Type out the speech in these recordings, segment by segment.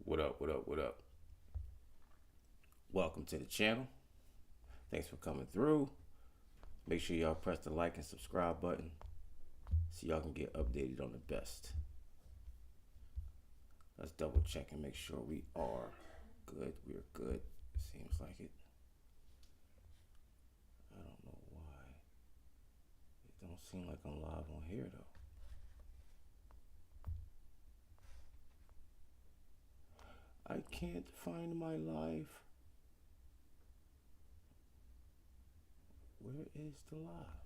What up, what up, what up? Welcome to the channel. Thanks for coming through. Make sure y'all press the like and subscribe button so y'all can get updated on the best. Let's double check and make sure we are good. We're good. Seems like it. I don't know why. It don't seem like I'm live on here though. I can't find my live. Where is the live?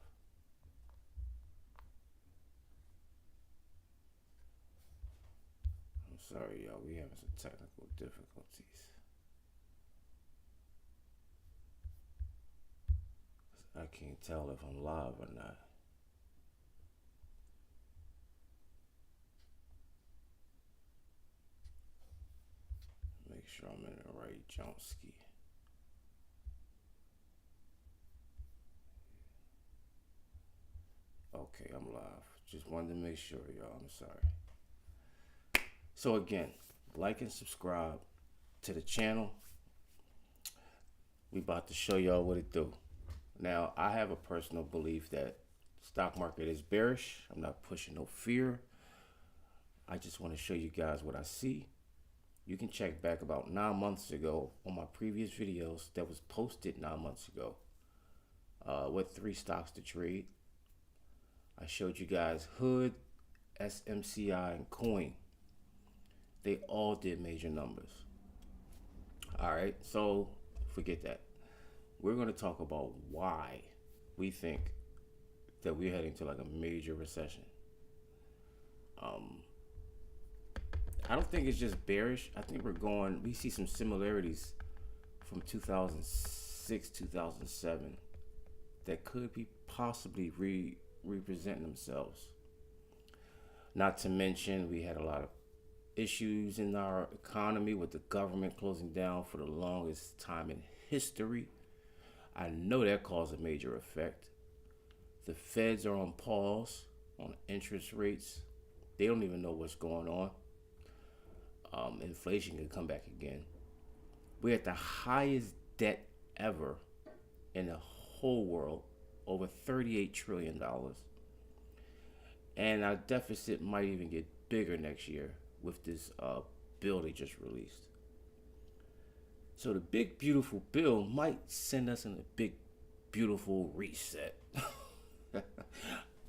I'm sorry, y'all. We having some technical difficulties. I can't tell if I'm live or not. Make sure I'm in the right jump ski. Okay, I'm live. Just wanted to make sure, y'all. I'm sorry. So again, like and subscribe to the channel. We about to show y'all what it do. Now, I have a personal belief that stock market is bearish. I'm not pushing no fear. I just want to show you guys what I see. You can check back about 9 months ago on my previous videos that was posted 9 months ago with 3 stocks to trade. I showed you guys Hood, SMCI, and Coin. They all did major numbers. All right, so forget that. We're going to talk about why we think that we're heading to like a major recession. I don't think it's just bearish. I think we see some similarities from 2006, 2007 that could be possibly representing themselves. Not to mention, we had a lot of issues in our economy with the government closing down for the longest time in history. I know that caused a major effect. The feds are on pause on interest rates. They don't even know what's going on. Inflation could come back again. We're at the highest debt ever in the whole world, over $38 trillion. And our deficit might even get bigger next year with this bill they just released. So the big beautiful bill might send us in a big beautiful reset.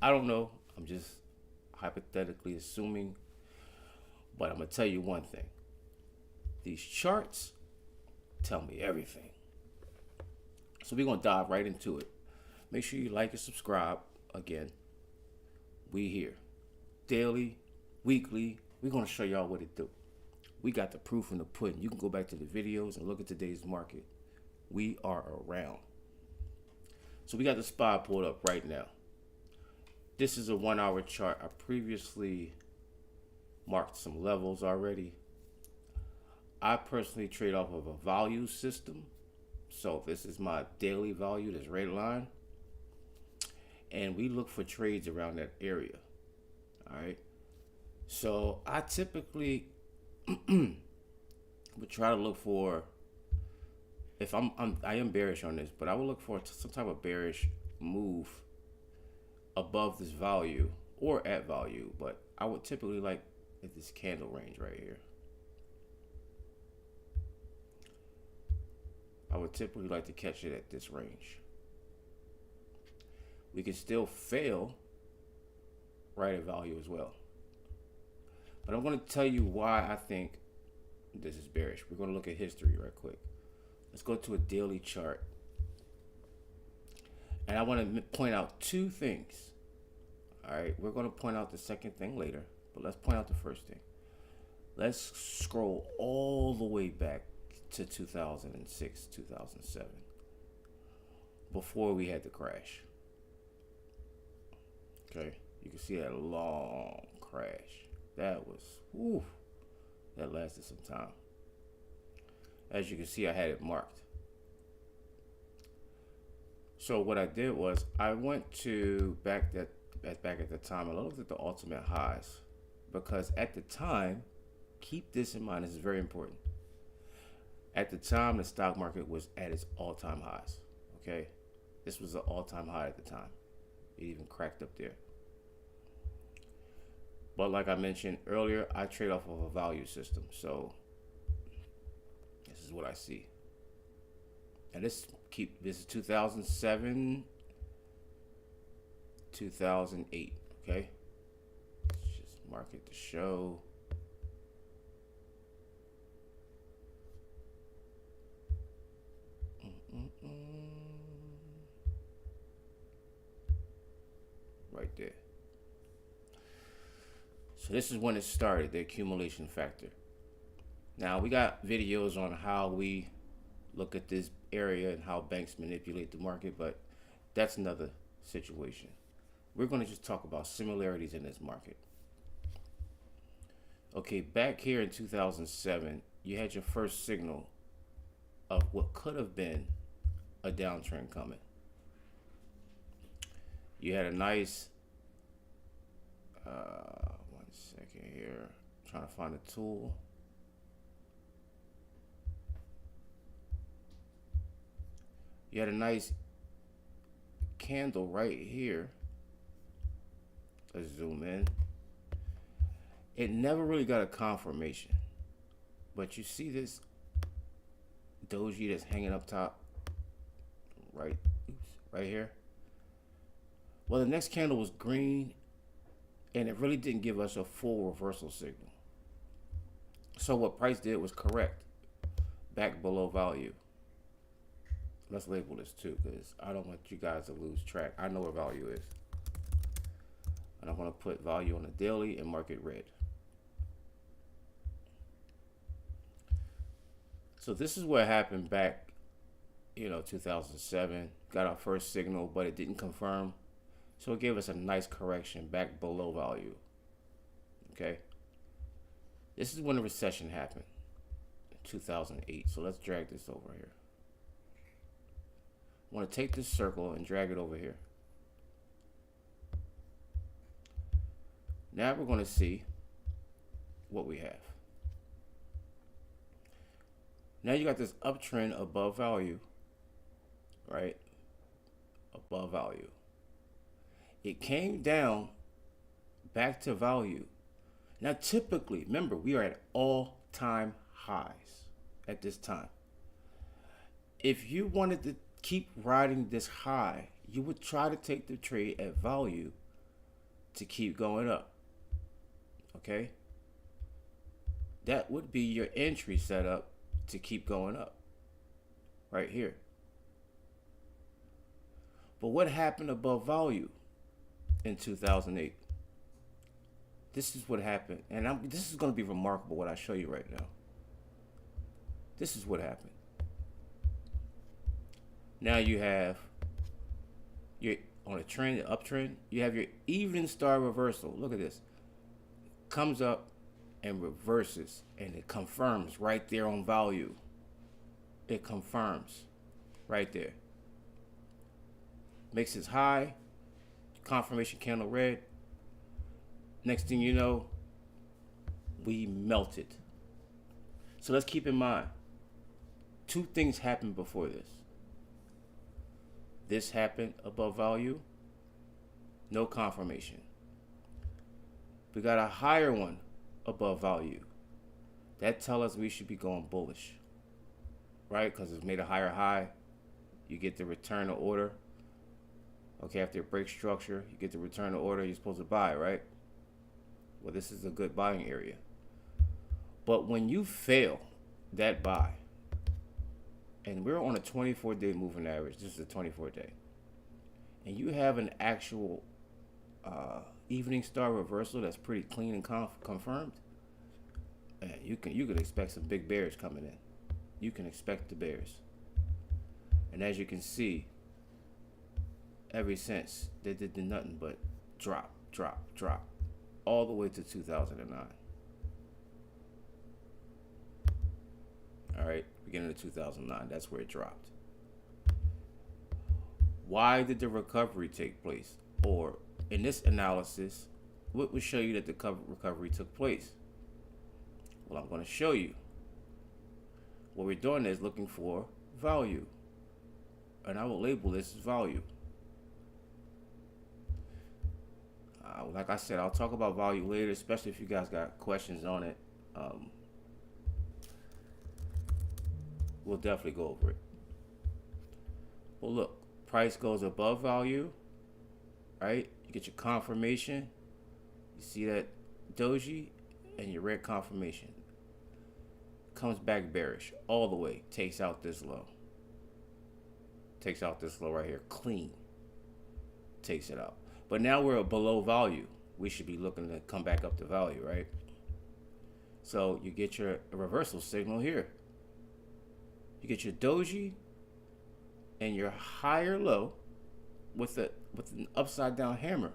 I don't know. I'm just hypothetically assuming. But I'm going to tell you one thing. These charts tell me everything. So we're going to dive right into it. Make sure you like and subscribe. Again, we here. Daily, weekly. We're going to show y'all what it do. We got the proof in the pudding. You can go back to the videos and look at today's market. We are around. So we got the SPY pulled up right now. This is a 1 hour chart. I previously marked some levels already. I personally trade off of a value system. So this is my daily value, this red line. And we look for trades around that area. All right. So I typically would try to look for, if I am bearish on this, but I would look for some type of bearish move above this value or at value. But I would typically like at this candle range right here. I would typically like to catch it at this range. We can still fail right at value as well. But I'm going to tell you why I think this is bearish. We're going to look at history right quick. Let's go to a daily chart. And I want to point out 2 things. All right, we're going to point out the second thing later. But let's point out the first thing. Let's scroll all the way back to 2006, 2007. Before we had the crash. Okay, you can see that long crash. That was, whew, that lasted some time. As you can see, I had it marked. So what I did was I went to back at the time, I looked at the ultimate highs. Because at the time, Keep this in mind. This is very important. At the time, the stock market was at its all-time highs. Okay, this was an all-time high at the time. It even cracked up there. But like I mentioned earlier, I trade off of a value system. So this is what I see. And this is 2007, 2008. Okay, let's just market to show. Right there. So this is when it started, the accumulation factor. Now we got videos on how we look at this area and how banks manipulate the market, but that's another situation. We're going to just talk about similarities in this market. Okay, back here in 2007, you had your first signal of what could have been a downtrend coming. You had a nice, 1 second here, I'm trying to find a tool. You had a nice candle right here. Let's zoom in. It never really got a confirmation, but you see this doji that's hanging up top, right here. Well, the next candle was green, and it really didn't give us a full reversal signal. So what price did was correct back below value. Let's label this too, because I don't want you guys to lose track. I know where value is. And I'm going to put value on the daily and mark it red. So this is what happened back, 2007. Got our first signal, but it didn't confirm. So it gave us a nice correction back below value. Okay. This is when the recession happened, 2008. So let's drag this over here. I want to take this circle and drag it over here. Now we're going to see what we have. Now you got this uptrend above value, right? Above value. It came down back to value. Now typically, remember, we are at all-time highs at this time. If you wanted to keep riding this high, you would try to take the trade at value to keep going up. Okay? That would be your entry setup to keep going up. Right here. But what happened above value in 2008? This is what happened. And this is going to be remarkable what I show you right now. This is what happened. Now you have your, on a trend, the uptrend, you have your evening star reversal. Look at this. Comes up and reverses, and it confirms right there on value. It confirms right there. Makes its high, confirmation candle red. Next thing you know, we melted. So let's keep in mind, two things happened before this. This happened above value, no confirmation. We got a higher one above value. That tells us we should be going bullish, right? Because it's made a higher high. You get the return to order. Okay, after it breaks structure, you get the return to order. You're supposed to buy, right? Well, this is a good buying area. But when you fail that buy, and we're on a 24-day moving average, this is a 24-day, and you have an actual evening star reversal that's pretty clean and confirmed, and you can expect some big bears coming in. You can expect the bears. And as you can see, ever since, they did nothing but drop, all the way to 2009. All right, beginning of 2009, that's where it dropped. Why did the recovery take place? Or in this analysis, what would show you that the recovery took place? Well, I'm going to show you. What we're doing is looking for value. And I will label this as value. Like I said, I'll talk about value later, especially if you guys got questions on it. We'll definitely go over it. Well, look, price goes above value, right? You get your confirmation. You see that doji and your red confirmation. Comes back bearish all the way. Takes out this low. Takes out this low right here. Clean. Takes it out. But now we're below value. We should be looking to come back up to value, right? So you get your reversal signal here. You get your doji and your higher low with an upside down hammer.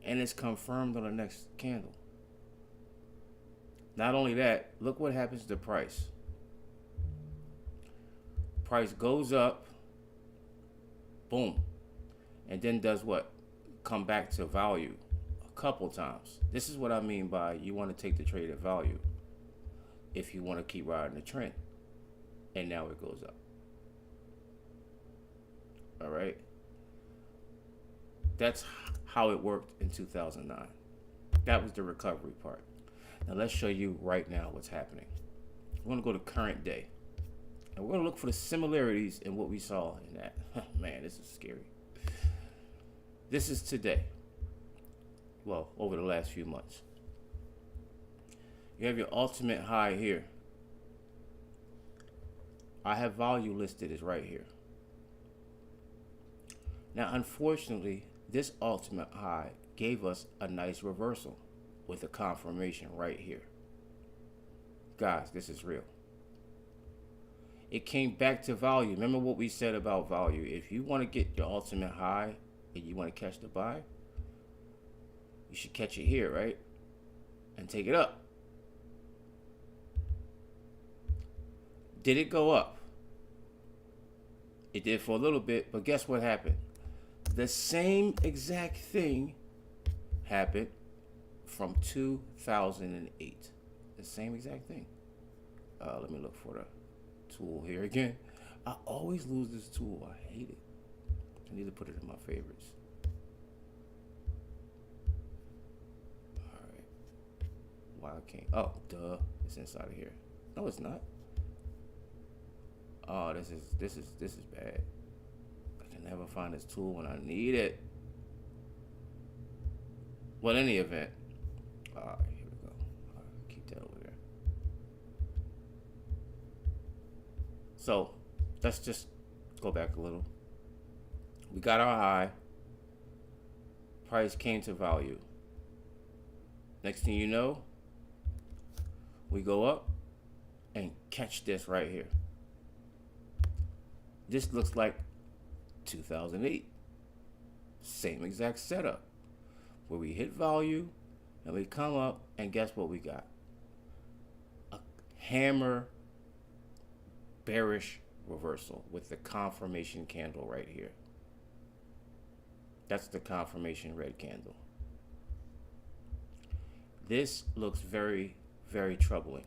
And it's confirmed on the next candle. Not only that, look what happens to price. Price goes up, boom, and then does what? Come back to value a couple times. This is what I mean by you want to take the trade at value if you want to keep riding the trend. And now it goes up. All right. That's how it worked in 2009. That was the recovery part. Now let's show you right now what's happening. We're going to go to current day. And we're going to look for the similarities in what we saw in that. Man, this is scary. This is today. Well, over the last few months. You have your ultimate high here. I have value listed as right here. Now, unfortunately, this ultimate high gave us a nice reversal with a confirmation right here. Guys, this is real. It came back to value. Remember what we said about value. If you want to get your ultimate high and you want to catch the buy, you should catch it here, right? And take it up. Did it go up? It did for a little bit, but guess what happened? The same exact thing happened from 2008. The same exact thing. Let me look for the tool here again. I always lose this tool. I hate it. I need to put it in my favorites. All right. Why I can't? Oh, duh. It's inside of here. No, it's not. Oh, this is bad. I can never find this tool when I need it. Well, in any event. All right, here we go. All right, keep that over there. So let's just go back a little. We got our high. Price came to value. Next thing you know, we go up and catch this right here. This looks like 2008. Same exact setup. Where we hit value and we come up and guess what we got? A hammer bearish reversal with the confirmation candle right here. That's the confirmation red candle. This looks very, very troubling.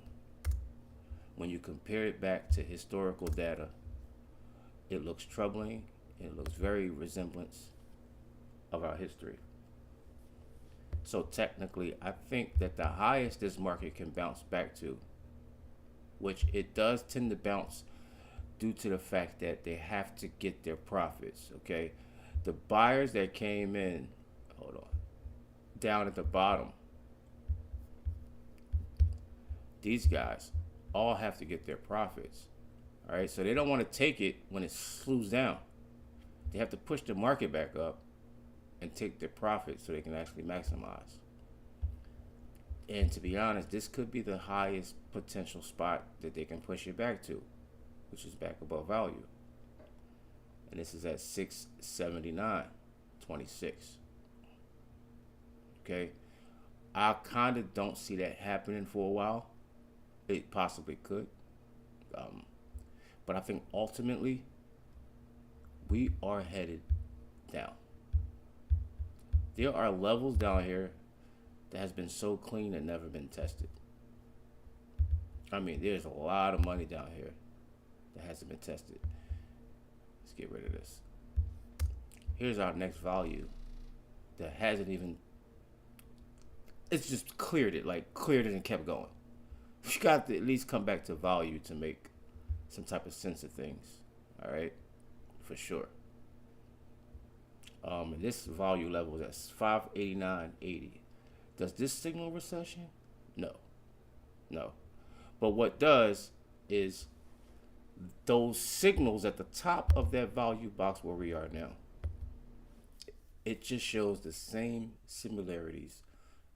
When you compare it back to historical data, it looks troubling. It looks very resemblance of our history. So technically, I think that the highest this market can bounce back to, which it does tend to bounce due to the fact that they have to get their profits, okay? The buyers that came in, hold on, down at the bottom, these guys all have to get their profits, all right? So they don't want to take it when it slows down. They have to push the market back up and take their profits so they can actually maximize. And to be honest, this could be the highest potential spot that they can push it back to, which is back above value. And this is at 679.26. Okay, I kind of don't see that happening for a while. It possibly could, but I think ultimately we are headed down. There are levels down here that has been so clean and never been tested. I mean, there's a lot of money down here that hasn't been tested. Let's get rid of this. Here's our next value that hasn't even, it's just cleared it, like cleared it and kept going. You got to at least come back to value to make some type of sense of things. All right, for sure. And this value level is at 589.80. Does this signal recession? No, no. But what does is those signals at the top of that value box where we are now. It just shows the same similarities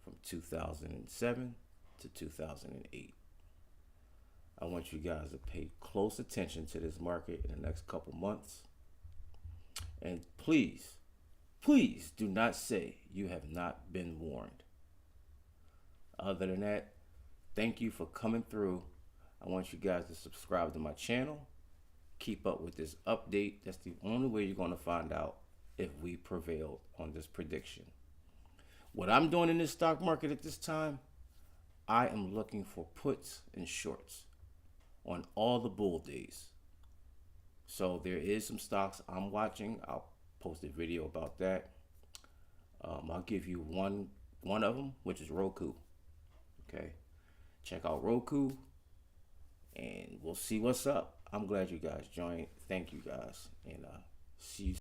from 2007 to 2008. I want you guys to pay close attention to this market in the next couple months. And please, please do not say you have not been warned. Other than that, thank you for coming through. I want you guys to subscribe to my channel. Keep up with this update. That's the only way you're going to find out if we prevailed on this prediction. What I'm doing in this stock market at this time, I am looking for puts and shorts on all the bull days. So there is some stocks I'm watching. I'll post a video about that. I'll give you one of them, which is Roku. Okay, check out Roku, and we'll see what's up. I'm glad you guys joined. Thank you guys, and see you.